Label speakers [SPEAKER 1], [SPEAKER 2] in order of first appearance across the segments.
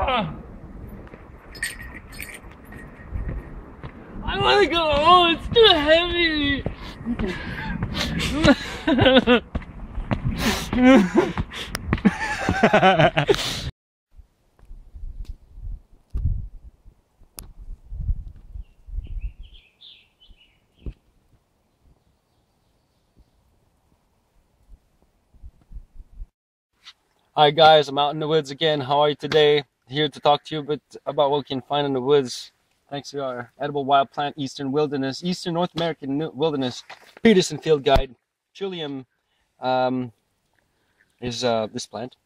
[SPEAKER 1] I want to go. Oh, it's too heavy. Hi guys, I'm out in the woods again. How are you today? Here to talk to you a bit about what we can find in the woods. Thanks to our edible wild plant Eastern North American Wilderness Peterson Field Guide. Trillium is this plant.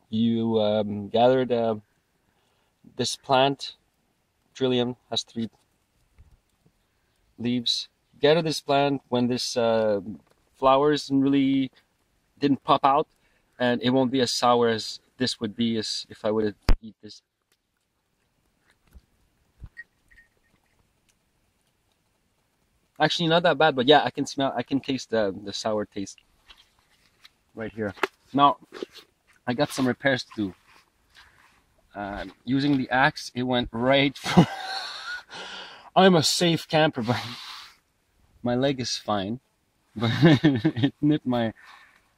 [SPEAKER 1] You gathered this plant. Trillium has 3 leaves. Gather this plant when this flowers really didn't pop out. And it won't be as sour as this would be as if I would eat this. Actually, not that bad, but yeah, I can taste the sour taste right here. Now, I got some repairs to do. Using the axe, it went right for... I'm a safe camper, but my leg is fine. But it nipped my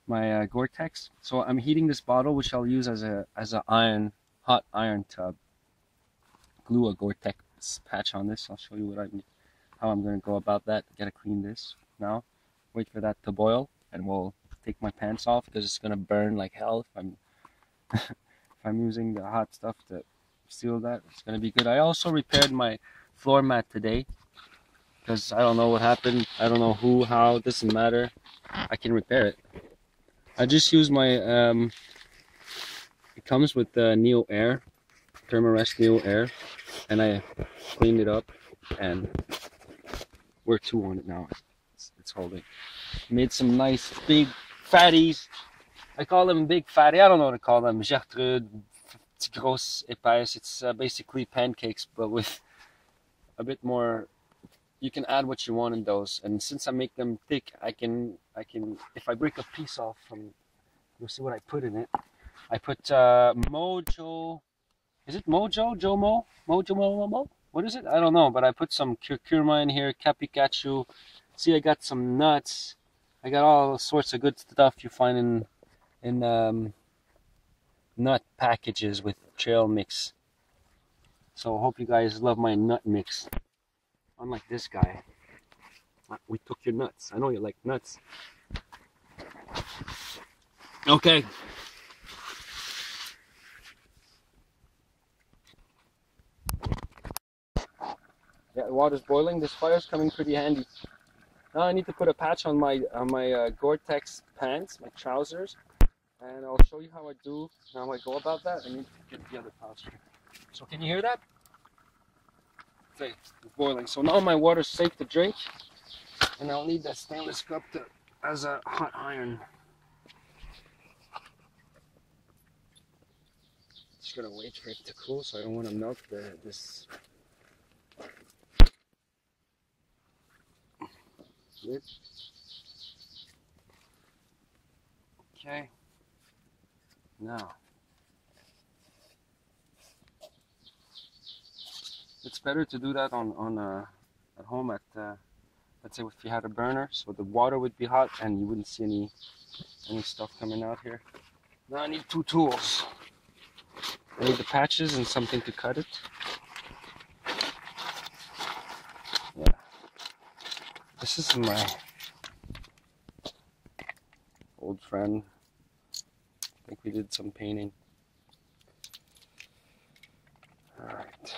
[SPEAKER 1] Gore-Tex. So I'm heating this bottle, which I'll use as a hot iron to glue a Gore-Tex patch on this. I'll show you how I'm going to go about that. Gotta clean this now. Wait for that to boil, and we'll take my pants off because it's gonna burn like hell if I'm if I'm using the hot stuff to seal that. It's gonna be good. I also repaired my floor mat today because I don't know what happened. I don't know who, how. It doesn't matter. I can repair it. I just use my, it comes with the Neo Air, Thermarest Neo Air, and I cleaned it up, and we're 2 on it now. It's holding. Made some nice big fatties. I call them big fatty. I don't know what to call them. Gertrude, grosse épaisse. It's basically pancakes, but with a bit more. You can add what you want in those, and since I make them thick, I can if I break a piece off from, you'll see what I put in it. I put Mojo, is it Mojo? Jomo? Mojo? What is it? I don't know, but I put some curcuma in here, capikachu. See, I got some nuts. I got all sorts of good stuff you find in nut packages with trail mix. So I hope you guys love my nut mix. Unlike this guy. We took your nuts. I know you like nuts. Okay. Yeah, the water's boiling. This fire's coming pretty handy. Now I need to put a patch on my Gore-Tex pants, my trousers, and I'll show you how I do. How I go about that. I need to get the other pouch. So can you hear that? Okay, it's boiling. So now my water's safe to drink, and I'll need that stainless cup as a hot iron. Just gonna wait for it to cool, so I don't want to melt this lid. Okay. Now. It's better to do that at home let's say if you had a burner, so the water would be hot and you wouldn't see any stuff coming out here. Now I need 2 tools. I need the patches and something to cut it. Yeah. This is my old friend. I think we did some painting. Alright.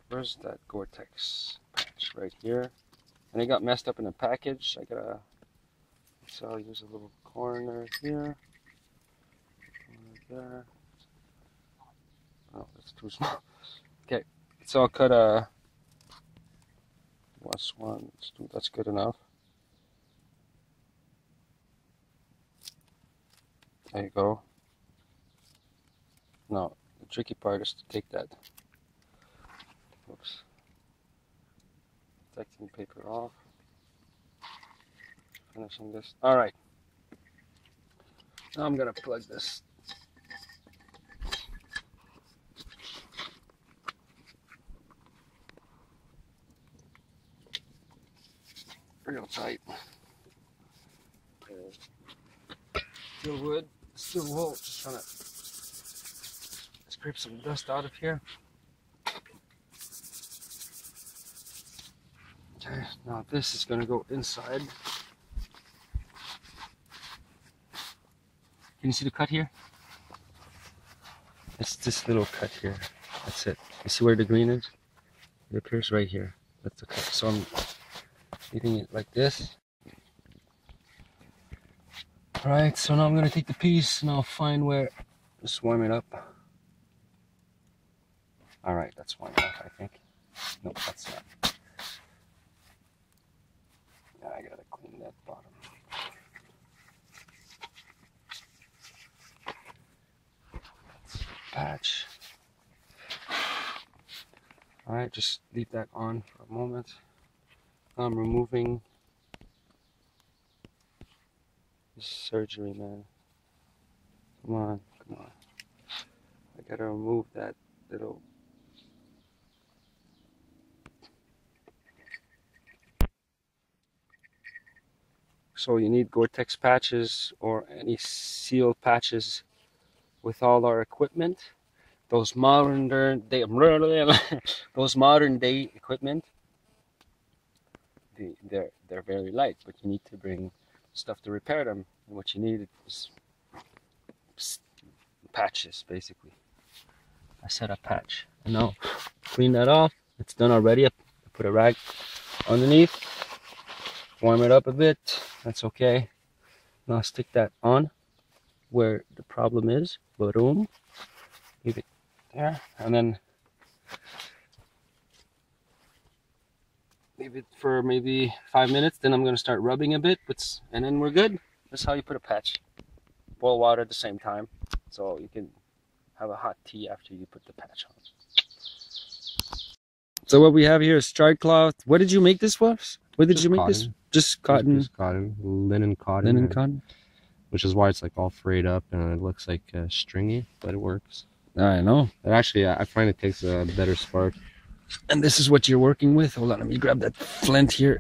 [SPEAKER 1] Where's that Gore-Tex patch? Right here. And it got messed up in a package. So I'll use a little corner here. Corner there. Oh, that's too small. Okay, so I'll cut a +1, +2. That's good enough. There you go. Now, the tricky part is to take that. Oops. Protecting paper off. Finishing this. Alright. Now I'm gonna plug this real tight. Still wood, still wool. Just trying to scrape some dust out of here. Okay, now this is going to go inside. Can you see the cut here? It's this little cut here. That's it. You see where the green is? It appears right here. That's the cut. So I'm leaving it like this. Alright, so now I'm going to take the piece and I'll find where. Just warm it up. Alright, that's warm enough, I think. Nope, that's not. Now I gotta clean that bottom. Patch. Alright, just leave that on for a moment. I'm removing this surgery, man. Come on, come on. I gotta remove that little. So you need Gore-Tex patches or any seal patches with all our equipment. Those modern day equipment, they're very light, but you need to bring stuff to repair them. And what you need is patches, basically. I set a patch. And now clean that off. It's done already. I put a rag underneath. Warm it up a bit. That's okay. Now stick that on where the problem is. Boom. Leave it there, and then leave it for maybe 5 minutes. Then I'm gonna start rubbing a bit, and then we're good. That's how you put a patch. Boil water at the same time, so you can have a hot tea after you put the patch on. So what we have here is stride cloth. What did you make this with? What did you make this? Just cotton.
[SPEAKER 2] Just cotton, linen cotton.
[SPEAKER 1] Linen cotton.
[SPEAKER 2] Which is why it's like all frayed up and it looks like stringy, but it works.
[SPEAKER 1] I know.
[SPEAKER 2] And actually, I find it takes a better spark.
[SPEAKER 1] And this is what you're working with. Hold on, let me grab that flint here.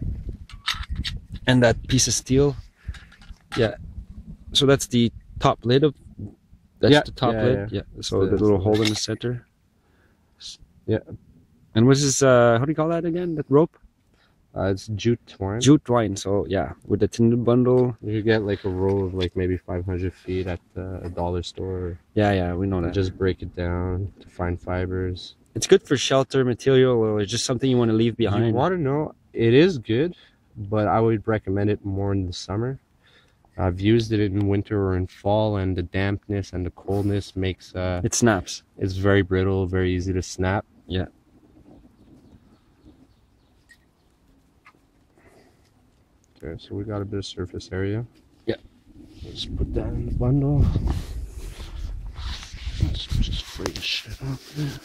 [SPEAKER 1] And that piece of steel. Yeah. So that's the top lid of. That's the top lid. Yeah. So the little hole in the center.
[SPEAKER 2] Yeah.
[SPEAKER 1] And what's this? How do you call that again? That rope?
[SPEAKER 2] It's jute twine.
[SPEAKER 1] Jute twine. So yeah, with the tin bundle.
[SPEAKER 2] You could get like a roll of like maybe 500 feet at a dollar store.
[SPEAKER 1] Yeah, we know that.
[SPEAKER 2] Just break it down to find fibers.
[SPEAKER 1] It's good for shelter material, or just something you want to leave behind.
[SPEAKER 2] You want to know, it is good, but I would recommend it more in the summer. I've used it in winter or in fall, and the dampness and the coldness makes
[SPEAKER 1] it snaps.
[SPEAKER 2] It's very brittle, very easy to snap.
[SPEAKER 1] Yeah.
[SPEAKER 2] Okay, so we got a bit of surface area.
[SPEAKER 1] Yeah.
[SPEAKER 2] Let's put that in the bundle. Let's just free the shit up there.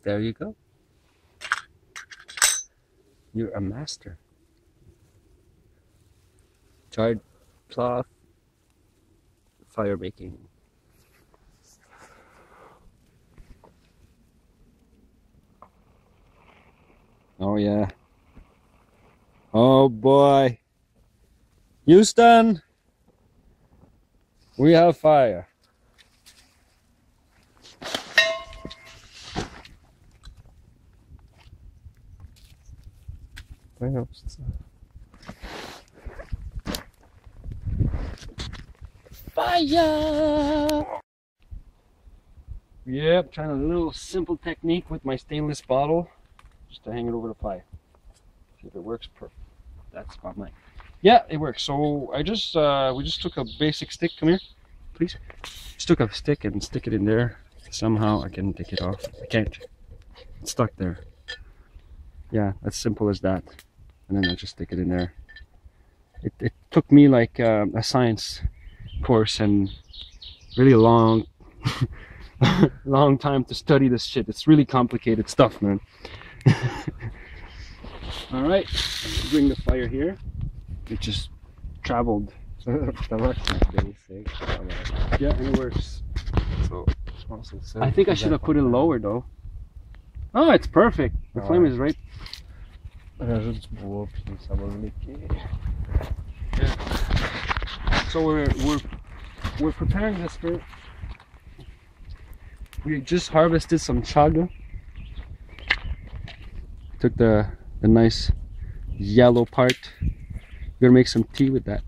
[SPEAKER 1] There you go. You're a master. Charred cloth, fire making. Oh yeah. Oh boy. Houston, we have fire. Fire! Yep, trying a little simple technique with my stainless bottle, just to hang it over the fire. See if it works. Perfect. That's about mine. Yeah, it works. So I just we just took a basic stick. Come here, please. Just took a stick and stick it in there. Somehow I can take it off. I can't. It's stuck there. Yeah, as simple as that. and then I just stick it in there. It took me like a science course and really a long long time to study this shit. It's really complicated stuff, man. All right, bring the fire here. It just traveled. Yeah, and it works. So I think I should have put it lower though. Oh, it's perfect. The flame is right. Yeah. So we're preparing this for. We just harvested some chaga. Took the nice yellow part. We're gonna make some tea with that.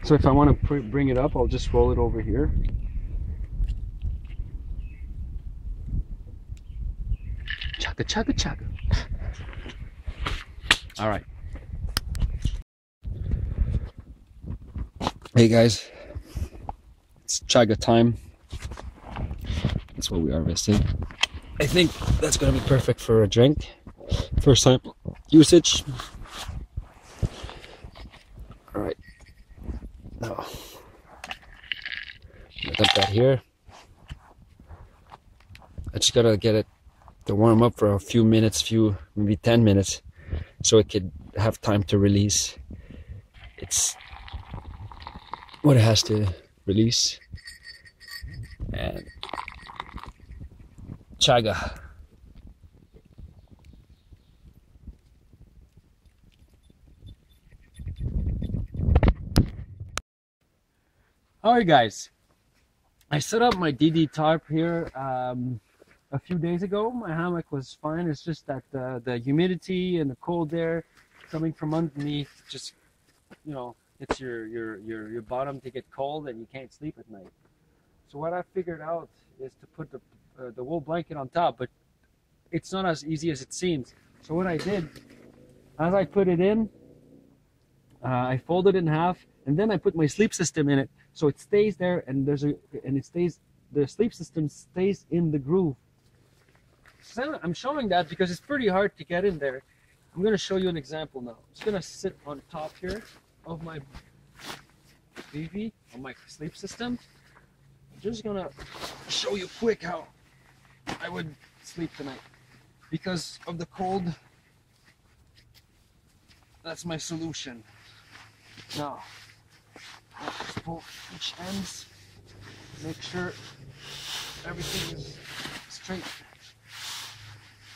[SPEAKER 1] So if I want to bring it up, I'll just roll it over here. Chaga, chaga, chaga. All right. Hey guys, it's chaga time. That's what we harvested. I think that's gonna be perfect for a drink. First time usage. All right. Now, I'm gonna dump that here. I just gotta get it to warm up for a few minutes, maybe 10 minutes, so it could have time to release. It's what it has to release. And chaga. Alright guys, I set up my DD tarp here a few days ago. My hammock was fine. It's just that the humidity and the cold air coming from underneath, just, you know, it's your bottom to get cold and you can't sleep at night. So what I figured out is to put the wool blanket on top, but it's not as easy as it seems. So what I did, as I put it in, I folded it in half, and then I put my sleep system in it, so it stays there, and the sleep system stays in the groove. So I'm showing that because it's pretty hard to get in there. I'm going to show you an example now. I'm just going to sit on top here of my BV, on my sleep system. I'm just going to show you quick how I would sleep tonight. Because of the cold, that's my solution. Now, just pull each ends, make sure everything is straight.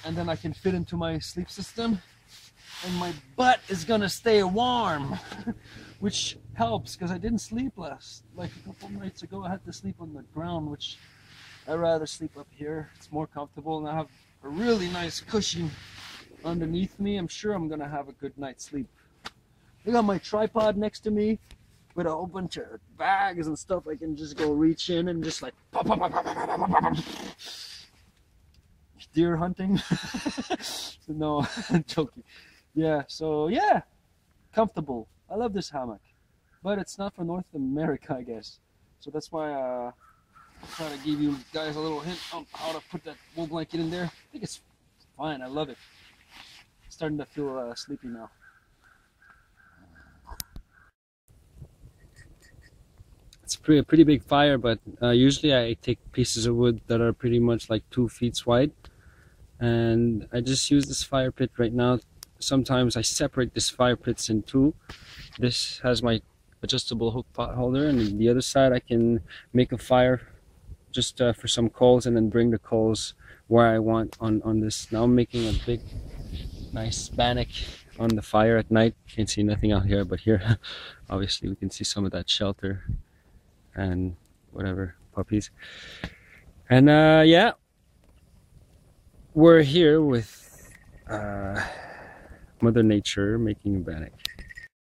[SPEAKER 1] And then I can fit into my sleep system, and my butt is gonna stay warm, which helps because I didn't sleep like a couple nights ago. I had to sleep on the ground, which I'd rather sleep up here. It's more comfortable, and I have a really nice cushion underneath me. I'm sure I'm gonna have a good night's sleep. I got my tripod next to me with a whole bunch of bags and stuff. I can just go reach in and just like pop, pop, pop, pop, pop, pop, pop, pop. Deer hunting. No, I'm joking. Yeah, so yeah, comfortable. I love this hammock, but it's not for North America, I guess. So that's why I'll try to give you guys a little hint on how to put that wool blanket in there. I think it's fine. I love it. Starting to feel sleepy now. It's a pretty big fire, but usually I take pieces of wood that are pretty much like 2 feet wide, and I just use this fire pit right now. Sometimes I separate this fire pits in two. This has my adjustable hook pot holder, and on the other side I can make a fire just for some coals, and then bring the coals where I want on this. Now I'm making a big nice bannock on the fire at night. Can't see nothing out here, but here obviously we can see some of that shelter and whatever, puppies. And yeah, we're here with Mother Nature making a bannock.